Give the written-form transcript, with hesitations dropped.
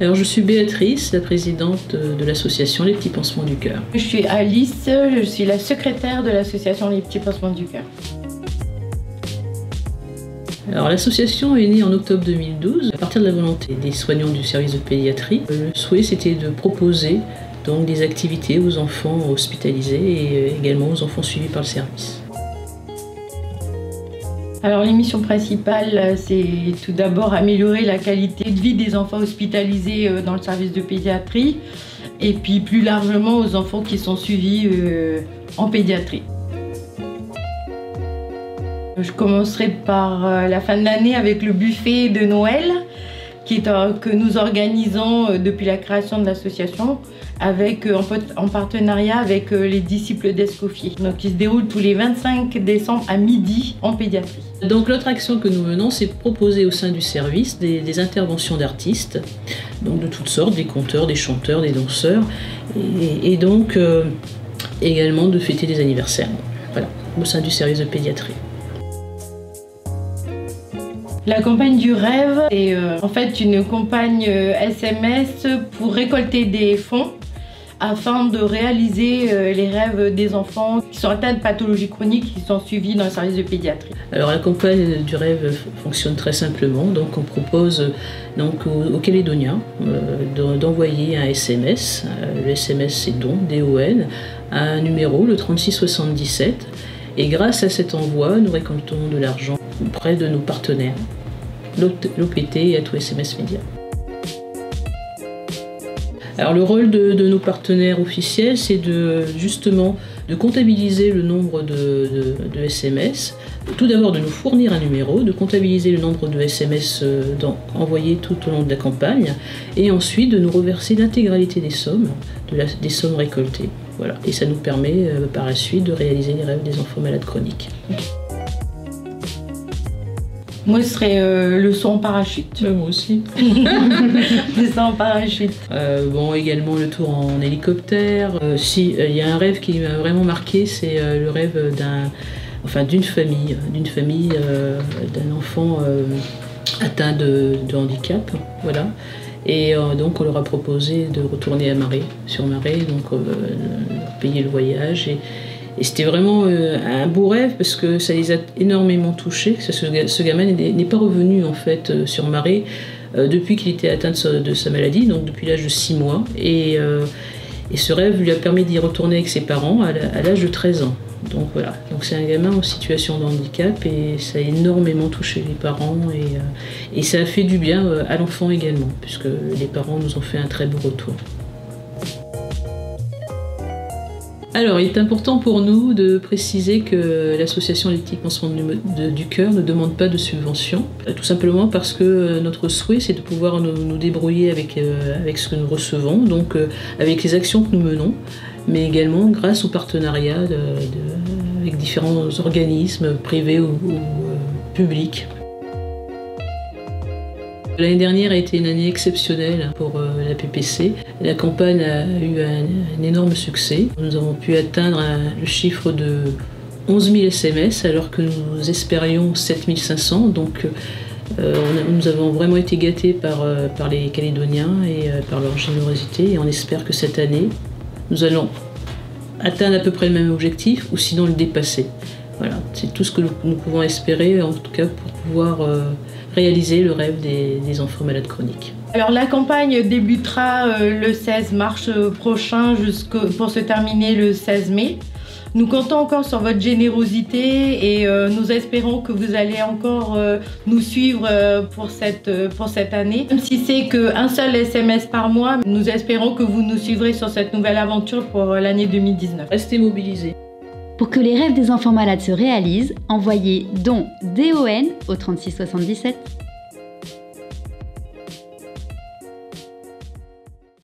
Alors je suis Béatrice, la présidente de l'association Les Petits Pansements du Cœur. Je suis Alice, je suis la secrétaire de l'association Les Petits Pansements du Cœur. Alors l'association est née en octobre 2012 à partir de la volonté des soignants du service de pédiatrie. Le souhait c'était de proposer donc des activités aux enfants hospitalisés et également aux enfants suivis par le service. Alors les missions principales, c'est tout d'abord améliorer la qualité de vie des enfants hospitalisés dans le service de pédiatrie et puis plus largement aux enfants qui sont suivis en pédiatrie. Je commencerai par la fin de l'année avec le buffet de Noël que nous organisons depuis la création de l'association en partenariat avec les disciples d'Escoffier. Donc il se déroule tous les 25 décembre à midi en pédiatrie. Donc l'autre action que nous menons, c'est proposer au sein du service des interventions d'artistes, donc de toutes sortes, des conteurs, des chanteurs, des danseurs, et donc également de fêter des anniversaires, voilà, au sein du service de pédiatrie. La campagne du rêve est en fait une campagne SMS pour récolter des fonds afin de réaliser les rêves des enfants qui sont atteints de pathologies chroniques qui sont suivis dans le service de pédiatrie. Alors la campagne du rêve fonctionne très simplement, donc on propose donc aux Calédoniens d'envoyer un SMS, le SMS c'est don, D-O-N, à un numéro, le 3677, et grâce à cet envoi, nous récoltons de l'argent auprès de nos partenaires, l'OPT et Atout SMS Média. Alors le rôle de nos partenaires officiels, c'est justement de comptabiliser le nombre de SMS, tout d'abord de nous fournir un numéro, de comptabiliser le nombre de SMS envoyés tout au long de la campagne, et ensuite de nous reverser l'intégralité des sommes, des sommes récoltées. Voilà. Et ça nous permet par la suite de réaliser les rêves des enfants malades chroniques. Moi, ce serait le saut en parachute. Moi aussi. Le saut en parachute. Bon, également le tour en hélicoptère. Si, il y a un rêve qui m'a vraiment marqué, c'est le rêve d'une famille, d'un enfant atteint de handicap. Voilà. Et donc on leur a proposé de retourner à Maré, sur Maré, donc payer le voyage. Et c'était vraiment un beau rêve parce que ça les a énormément touchés. Ce gamin n'est pas revenu en fait sur Maré depuis qu'il était atteint de sa maladie, donc depuis l'âge de 6 mois. Et ce rêve lui a permis d'y retourner avec ses parents à l'âge de 13 ans. Donc voilà, donc c'est un gamin en situation de handicap et ça a énormément touché les parents et ça a fait du bien à l'enfant également, puisque les parents nous ont fait un très beau retour. Alors, il est important pour nous de préciser que l'association Les Petits Pansements du Cœur ne demande pas de subvention, tout simplement parce que notre souhait, c'est de pouvoir nous débrouiller avec ce que nous recevons, donc avec les actions que nous menons, mais également grâce au partenariat avec différents organismes privés ou publics. L'année dernière a été une année exceptionnelle pour la PPC. La campagne a eu un énorme succès. Nous avons pu atteindre le chiffre de 11 000 SMS alors que nous espérions 7 500. Donc nous avons vraiment été gâtés par les Calédoniens et par leur générosité. Et on espère que cette année, nous allons atteindre à peu près le même objectif ou sinon le dépasser. Voilà, c'est tout ce que nous pouvons espérer, en tout cas pour pouvoir réaliser le rêve des enfants malades chroniques. Alors la campagne débutera le 16 mars prochain pour se terminer le 16 mai. Nous comptons encore sur votre générosité et nous espérons que vous allez encore nous suivre pour cette année. Même si c'est qu'un seul SMS par mois, nous espérons que vous nous suivrez sur cette nouvelle aventure pour l'année 2019. Restez mobilisés. Pour que les rêves des enfants malades se réalisent, envoyez don DON au 3677.